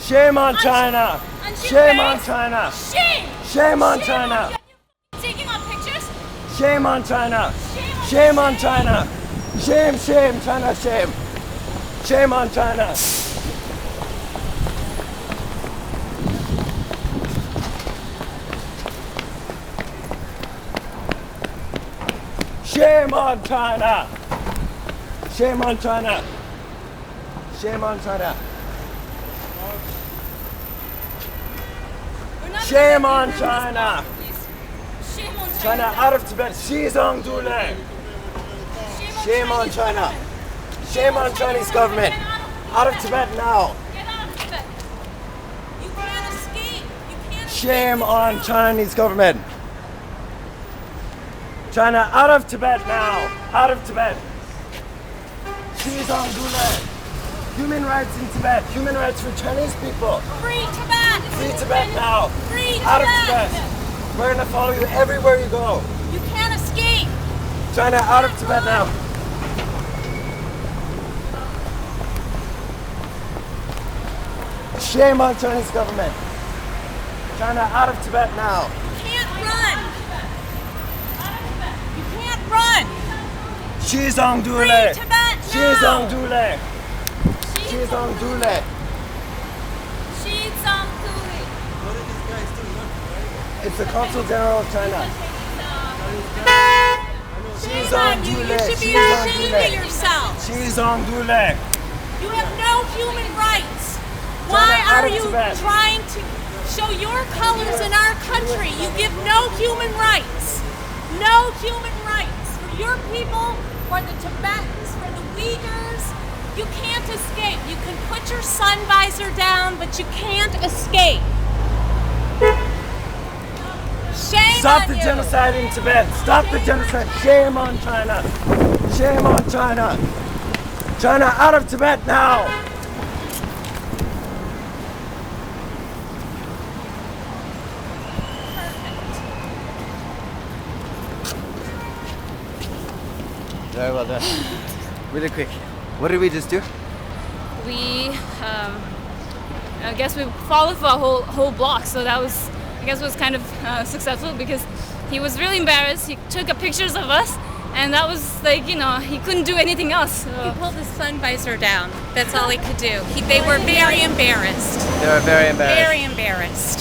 Shame on China. Shame on China. Shame. Shame on China. Taking on pictures. Shame on China. Shame on China. Shame, shame, China, shame. Shame on China. Shame on China. Shame on China. Shame on China. Shame on China. Shame on China. China out of Tibet. Xizang Dule. Shame on China. Shame on Chinese government. Out of Tibet now. Get out of Tibet. You can't escape. You can't Shame on Chinese government. China out of Tibet now. Out of Tibet. Xizang Dule. Human rights in Tibet. Human rights for Chinese people. Free Tibet. Free Tibet now. Free Out of Tibet. Tibet. We're gonna follow you everywhere you go. You can't escape. China out of Tibet now. Shame on Chinese government. China out of Tibet now. You can't run. You can't run. Xizang Free Dule. Tibet Xizang now. Dule. Xizang Dule. Xizang Dule. It's the Consul General of China. Shame on you. You should be ashamed of yourself. Xizang Dule. You have no human rights. Why out are of you Tibet. trying to show your colors in our country? You give no human rights. No human rights for your people, for the Tibetans, for the Uyghurs. You can't escape. You can put your sun visor down, but you can't escape. Shame Stop on the you. genocide in Tibet. Stop the genocide. Shame on China. Shame on China. China out of Tibet now. Very well done. Really quick. What did we just do? We I guess we followed for a whole block, so that was, I guess, was kind of successful because he was really embarrassed. He took pictures of us, and that was like, you know, he couldn't do anything else. He pulled his sun visor down. That's all he could do. They were very embarrassed. They were very embarrassed. Very embarrassed.